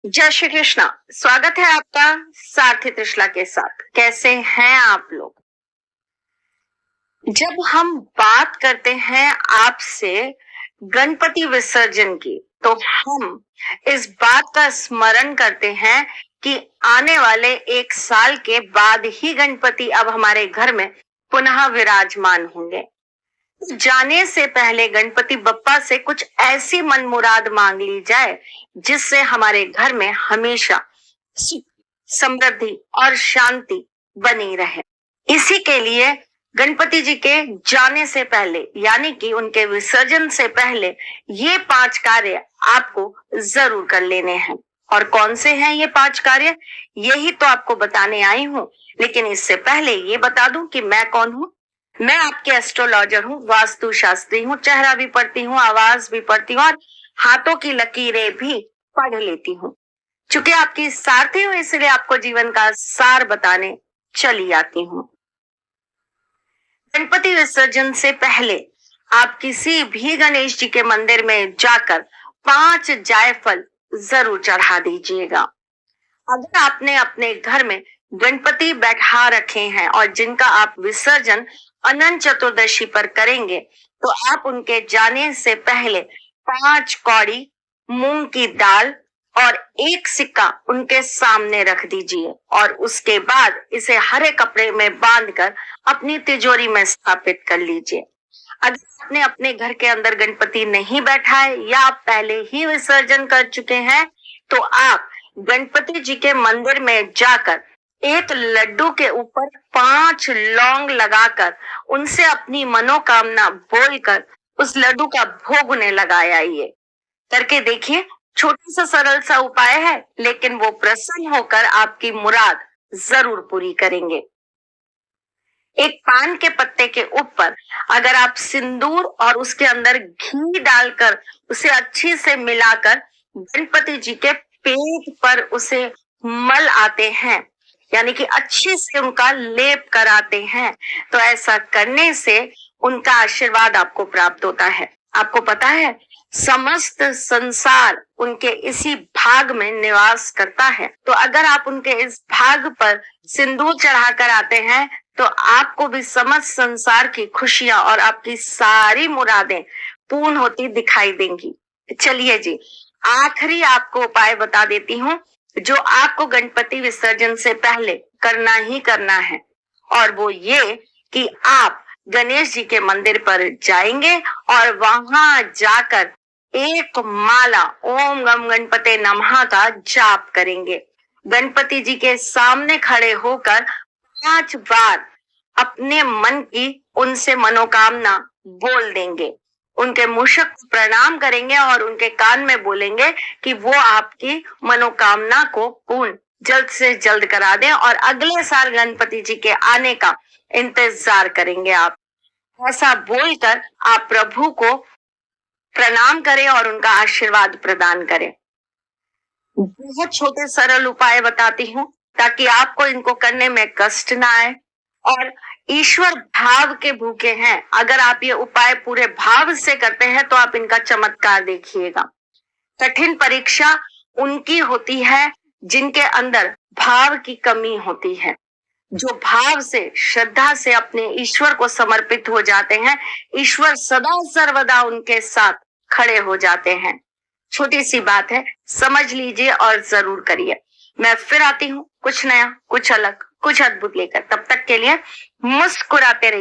जय श्री कृष्णा। स्वागत है आपका सारथी त्रिशला के साथ। कैसे हैं आप लोग? जब हम बात करते हैं आपसे गणपति विसर्जन की, तो हम इस बात का स्मरण करते हैं कि आने वाले 1 साल के बाद ही गणपति अब हमारे घर में पुनः विराजमान होंगे। जाने से पहले गणपति बप्पा से कुछ ऐसी मनमुराद मांग ली जाए जिससे हमारे घर में हमेशा सुख, समृद्धि और शांति बनी रहे। इसी के लिए गणपति जी के जाने से पहले यानी कि उनके विसर्जन से पहले ये 5 कार्य आपको जरूर कर लेने हैं। और कौन से हैं ये 5 कार्य, यही तो आपको बताने आई हूँ। लेकिन इससे पहले ये बता दूं कि मैं कौन हूँ। मैं आपके एस्ट्रोलॉजर हूँ, वास्तु शास्त्री हूँ, चेहरा भी पढ़ती हूँ, आवाज भी पढ़ती हूँ और हाथों की लकीरें भी पढ़ लेती हूँ। चूंकि आपकी सारथी हूँ इसलिए आपको जीवन का सार बताने चली आती हूँ। गणपति विसर्जन से पहले आप किसी भी गणेश जी के मंदिर में जाकर 5 जायफल जरूर चढ़ा दीजिएगा। अगर आपने अपने घर में गणपति बैठा रखे हैं और जिनका आप विसर्जन अनंत चतुर्दशी पर करेंगे, तो आप उनके जाने से पहले 5 कौड़ी मूंग की दाल और 1 सिक्का उनके सामने रख दीजिए और उसके बाद इसे हरे कपड़े में बांधकर अपनी तिजोरी में स्थापित कर लीजिए। अगर आपने अपने घर के अंदर गणपति नहीं बैठा है या आप पहले ही विसर्जन कर चुके हैं, तो आप गणपति जी के मंदिर में जाकर 1 लड्डू के ऊपर 5 लौंग लगाकर उनसे अपनी मनोकामना बोलकर उस लड्डू का भोग उन्हें लगाया। आइए करके देखिए। छोटा सा सरल सा उपाय है, लेकिन वो प्रसन्न होकर आपकी मुराद जरूर पूरी करेंगे। एक पान के पत्ते के ऊपर अगर आप सिंदूर और उसके अंदर घी डालकर उसे अच्छी से मिलाकर गणपति जी के पेट पर उसे मल आते हैं, यानी कि अच्छे से उनका लेप कराते हैं, तो ऐसा करने से उनका आशीर्वाद आपको प्राप्त होता है। आपको पता है समस्त संसार उनके इसी भाग में निवास करता है। तो अगर आप उनके इस भाग पर सिंदूर चढ़ाकर आते हैं तो आपको भी समस्त संसार की खुशियां और आपकी सारी मुरादें पूर्ण होती दिखाई देंगी। चलिए जी, आखिरी आपको उपाय बता देती हूँ जो आपको गणपति विसर्जन से पहले करना ही करना है। और वो ये कि आप गणेश जी के मंदिर पर जाएंगे और वहां जाकर 1 माला ओम गम गणपते नमः का जाप करेंगे। गणपति जी के सामने खड़े होकर 5 बार अपने मन की उनसे मनोकामना बोल देंगे। उनके मुशक को प्रणाम करेंगे और उनके कान में बोलेंगे कि वो आपकी मनोकामना को पूर्ण जल्द से जल्द करा दें और अगले साल गणपति जी के आने का इंतजार करेंगे। आप ऐसा बोलकर आप प्रभु को प्रणाम करें और उनका आशीर्वाद प्रदान करें। बहुत छोटे सरल उपाय बताती हूँ ताकि आपको इनको करने में कष्ट ना आए और ईश्वर भाव के भूखे हैं। अगर आप ये उपाय पूरे भाव से करते हैं तो आप इनका चमत्कार देखिएगा। कठिन परीक्षा उनकी होती है जिनके अंदर भाव की कमी होती है। जो भाव से श्रद्धा से अपने ईश्वर को समर्पित हो जाते हैं, ईश्वर सदा सर्वदा उनके साथ खड़े हो जाते हैं। छोटी सी बात है, समझ लीजिए और जरूर करिए। मैं फिर आती हूँ कुछ नया, कुछ अलग, कुछ अद्भुत लेकर। तब तक के लिए मुस्कुराते रहिए।